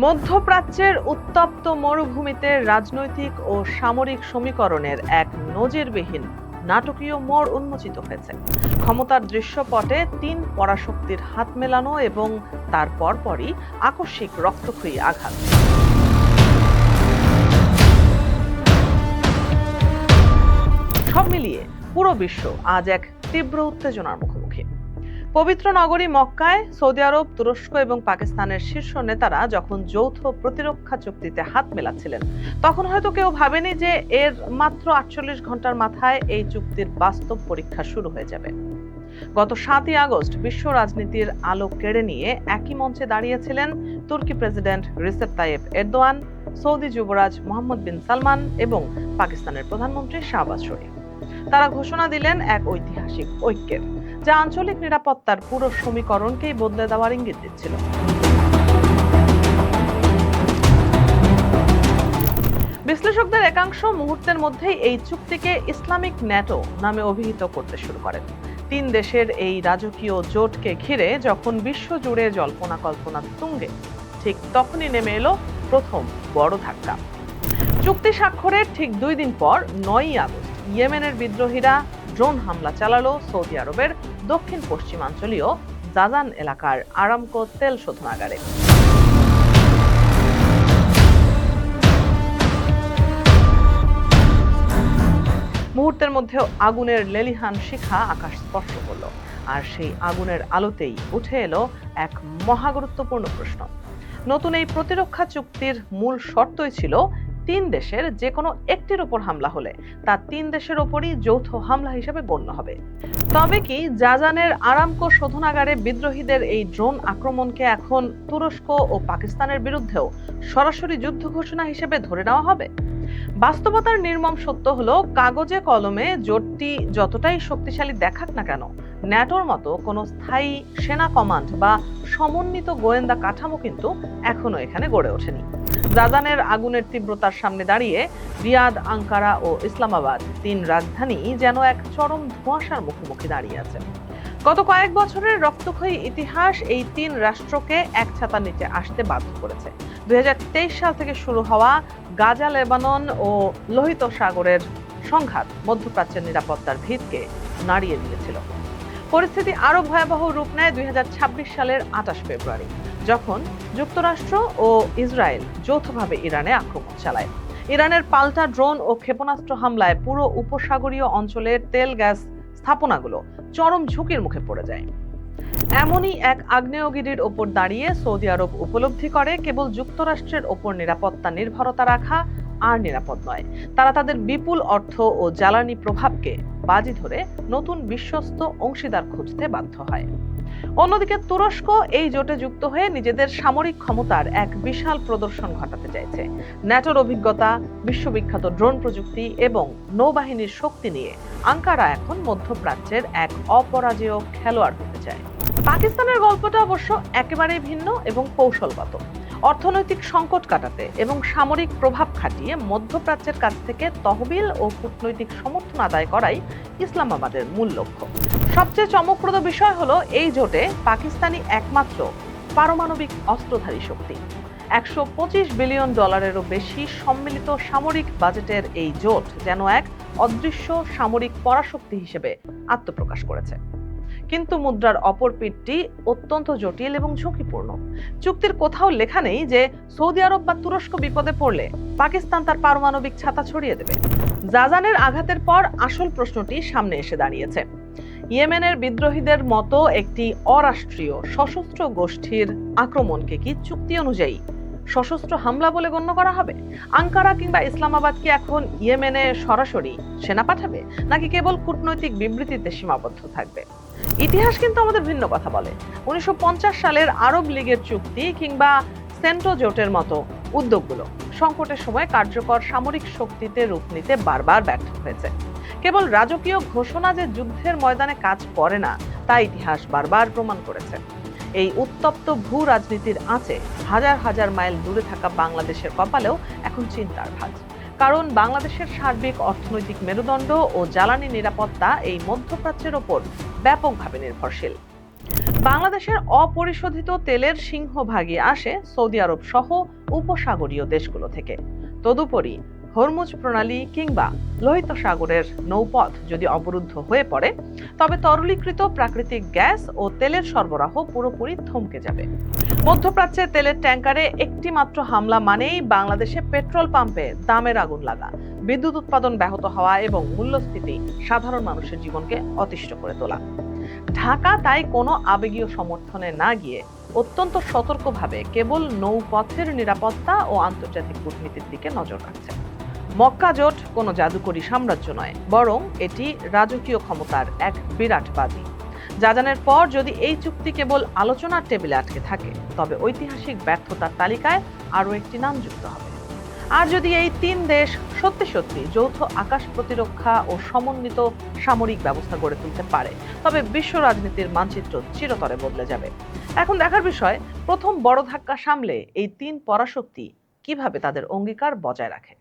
মধ্যপ্রাচ্যের উত্তপ্ত মরুভূমিতে রাজনৈতিক ও সামরিক সমীকরণের এক নজিরবিহীন নাটকীয় মোড় উন্মোচিত হয়েছে। ক্ষমতার দৃশ্যপটে তিন পরাশক্তির হাত মেলানো এবং তার পরপরই আকস্মিক রক্তক্ষয়ী আঘাত। সব মিলিয়ে পুরো বিশ্ব আজ এক তীব্র উত্তেজনার মুখোমুখি। পবিত্র নগরী মক্কায় সৌদি আরব, তুরস্ক এবং পাকিস্তানের শীর্ষ নেতারা যখন যৌথ প্রতিরক্ষা চুক্তিতে হাত মেলাচ্ছিলেন, তখন হয়তো কেউ ভাবেনি যে এর মাত্র ৪৮ ঘন্টার মাথায় এই চুক্তির বাস্তব পরীক্ষা শুরু হয়ে যাবে। গত ৭ই আগস্ট বিশ্ব রাজনীতির আলো কেড়ে নিয়ে একই মঞ্চে দাঁড়িয়েছিলেন তুর্কি president Recep Tayyip Erdogan, Saudi যুবরাজ মোহাম্মদ বিন সালমান এবং পাকিস্তানের প্রধানমন্ত্রী শাহবাজ শরীফ। তারা ঘোষণা দিলেন এক ঐতিহাসিক ঐক্যের, যা আঞ্চলিক নিরাপত্তার পুরো সমীকরণকেই বদলে দেওয়ার ইঙ্গিত দিচ্ছিল। বিশ্লেষকদের একাংশ মুহূর্তের মধ্যেই এই চুক্তিকে ইসলামিক ন্যাটো নামে অভিহিত করতে শুরু করেন। তিন দেশের এই রাজকীয় জোটকে ঘিরে যখন বিশ্বজুড়ে জল্পনা কল্পনা তুঙ্গে, ঠিক তখনই নেমে এলো প্রথম বড় ধাক্কা। চুক্তি স্বাক্ষরের ঠিক 2 দিন পর 9ই আগস্ট ইয়েমেনের বিদ্রোহীরা ড্রোন হামলা চালালো সৌদি আরবের দক্ষিণ পশ্চিমাঞ্চলীয় জাজান এলাকার আরামকো তেল শোধনাগারে। মুহূর্তের মধ্যে আগুনের লেলিহান শিখা আকাশ স্পর্শ করল, আর সেই আগুনের আলোতেই উঠে এলো এক মহাগুরুত্বপূর্ণ প্রশ্ন। নতুন এই প্রতিরক্ষা চুক্তির মূল শর্তই ছিল তিন দেশের যে কোনো একটির উপর হামলা হলে তা তিন দেশের ওপরই যৌথ হামলা হিসেবে গণ্য হবে। তবে কি জাজানের আরামকো শোধনাগারে বিদ্রোহীদের এই ড্রোন আক্রমণকে এখন তুরস্ক ও পাকিস্তানের বিরুদ্ধেও সরাসরি যুদ্ধ ঘোষণা হিসেবে ধরে নেওয়া হবে? বাস্তবতার নির্মম সত্য হলো, কাগজে কলমে জোটটি যতটাই শক্তিশালী দেখাক না কেন, ন্যাটোর মতো কোনো স্থায়ী সেনা কমান্ড বা সমন্বিত গোয়েন্দা কাঠামো কিন্তু এখনো এখানে গড়ে ওঠেনি। জাজানের আগুনের তীব্রতার সামনে দাঁড়িয়ে রিয়াদ, আঙ্কারা ও ইসলামাবাদ, তিন রাজধানী যেন এক চরম ধোঁয়াশার মুখোমুখি দাঁড়িয়ে আছে। গত কয়েক বছরের রক্তক্ষয়ী ইতিহাস এই তিন রাষ্ট্রকে এক ছাতার নিচে আসতে বাধ্য করেছে। 2023 সাল থেকে শুরু হওয়া গাজা, লেবানন ও লোহিত সাগরের সংঘাত মধ্যপ্রাচ্যের নিরাপত্তার ভিতকে নাড়িয়ে দিয়েছিল। পরিস্থিতি আরো ভয়াবহ রূপ নেয় 2026 সালের 28 ফেব্রুয়ারি, যখন যুক্তরাষ্ট্র ও ইসরায়েল যৌথভাবে ইরানে আক্রমণ চালায়। ইরানের পাল্টা ড্রোন ও ক্ষেপণাস্ত্র হামলায় পুরো উপসাগরীয় অঞ্চলের তেল গ্যাস স্থাপনাগুলো চরম ঝুঁকির মুখে পড়ে যায়। এমনই এক আগ্নেয়গিরির ওপর দাঁড়িয়ে সৌদি আরব উপলব্ধি করে কেবল যুক্তরাষ্ট্রের ওপর নিরাপত্তা নির্ভরতা রাখা আর নিরাপদ নয়। তারা তাদের বিপুল অর্থ ও জ্বালানি প্রভাবকে বাজি ধরে নতুন বিশ্বস্ত অংশীদার খুঁজতে বাধ্য হয়। অন্যদিকে তুরস্ক এই জোটে যুক্ত হয়ে নিজেদের সামরিক ক্ষমতার এক বিশাল প্রদর্শন ঘটাতে চাইছে। ন্যাটোর অভিজ্ঞতা, বিশ্ববিখ্যাত ড্রোন প্রযুক্তি এবং নৌবাহিনীর শক্তি নিয়ে আঙ্কারা এখন মধ্যপ্রাচ্যের এক অপরাজেয় খেলোয়াড় হতে চায়। পাকিস্তানের গল্পটা অবশ্য একেবারেই ভিন্ন এবং কৌশলগত। অর্থনৈতিক সংকট কাটাতে এবং সামরিক প্রভাব খাটিয়ে মধ্যপ্রাচ্যের কাছ থেকে তহবিল ও কূটনৈতিক সমর্থন আদায় করাই ইসলামাবাদের মূল লক্ষ্য। সবচেয়ে চমকপ্রদ বিষয় হলো, এই জোটে পাকিস্তানি একমাত্র পারমাণবিক অস্ত্রধারী শক্তি। $125 বিলিয়নেরও বেশি সম্মিলিত সামরিক বাজেটের এই জোট যেন এক অদৃশ্য সামরিক পরাশক্তি হিসেবে আত্মপ্রকাশ করেছে। কিন্তু মুদ্রার অপর পিঠটি অত্যন্ত জটিল এবং ঝুঁকিপূর্ণ। চুক্তির কোথাও লেখা নেই যে সৌদি আরব বা তুরস্ক বিপদে পড়লে পাকিস্তান তার পারমাণবিক ছাতা ছড়িয়ে দেবে। জাজানের আঘাতের পর আসল প্রশ্নটি সামনে এসে দাঁড়িয়েছে। ইয়েমেনের বিদ্রোহীদের মতো একটি অরাষ্ট্রীয় সশস্ত্র গোষ্ঠীর আক্রমণকে কি চুক্তি অনুযায়ী সশস্ত্র হামলা বলে গণ্য করা হবে? আঙ্কারা কিংবা ইসলামাবাদ কি এখন ইয়েমেনে সরাসরি সেনা পাঠাবে, নাকি কেবল কূটনৈতিক বিবৃতিতে সীমাবদ্ধ থাকবে? ইতিহাস কিন্তু আমাদের ভিন্ন কথা বলে। 1950 সালের আরব লীগের চুক্তি কিংবা সেন্টো জোটের মতো উদ্যোগগুলো সংকটের সময় কার্যকর সামরিক শক্তিতে রূপ নিতে বারবার ব্যর্থ হয়েছে। কেবল রাজকীয় ঘোষণা যে যুদ্ধের ময়দানে কাজ করে না, তা ইতিহাস বারবার প্রমাণ করেছে। এই উত্তপ্ত ভূ রাজনীতির আঁচে হাজার হাজার মাইল দূরে থাকা বাংলাদেশের কপালেও এখন চিন্তার ভাঁজ। কারণ বাংলাদেশের সার্বিক অর্থনৈতিক মেরুদণ্ড ও জ্বালানি নিরাপত্তা এই মধ্যপ্রাচ্যের ওপর ব্যাপকভাবে নির্ভরশীল। বাংলাদেশের অপরিশোধিত তেলের সিংহভাগই আসে সৌদি আরব সহ উপসাগরীয় দেশগুলো থেকে। তদুপরি হরমুজ প্রণালী কিংবা লোহিত সাগরের নৌপথ যদি অবরুদ্ধ হয়ে পড়ে, তবে তরলীকৃত প্রাকৃতিক গ্যাস ও তেলের সরবরাহ পুরোপুরি থমকে যাবে। মধ্যপ্রাচ্যে তেলের ট্যাঙ্কারে একটি মাত্র হামলা মানেই বাংলাদেশে পেট্রোল পাম্পে দামের আগুন লাগা, বিদ্যুৎ উৎপাদন ব্যাহত হওয়া এবং মূল্যস্ফীতি সাধারণ মানুষের জীবনকে অতিষ্ঠ করে তোলা। ঢাকা তাই কোনো আবেগীয় সমর্থনে না গিয়ে অত্যন্ত সতর্কভাবে কেবল নৌপথের নিরাপত্তা ও আন্তর্জাতিক কূটনীতির দিকে নজর রাখছে। মক্কা জোট কোনো জাদুকরী সাম্রাজ্য নয়, বরং এটি রাজকীয় ক্ষমতার এক বিরাট বাজি। জাজানের পর যদি এই চুক্তি কেবল আলোচনার টেবিলে আটকে থাকে, তবে ঐতিহাসিক ব্যর্থতার তালিকায় আরও একটি নাম যুক্ত হবে। আর যদি এই তিন দেশ সত্যি সত্যি যৌথ আকাশ প্রতিরক্ষা ও সমন্বিত সামরিক ব্যবস্থা গড়ে তুলতে পারে, তবে বিশ্ব রাজনীতির মানচিত্র চিরতরে বদলে যাবে। এখন দেখার বিষয়, প্রথম বড় ধাক্কা সামলে এই তিন পরাশক্তি কিভাবে তাদের অঙ্গীকার বজায় রাখে।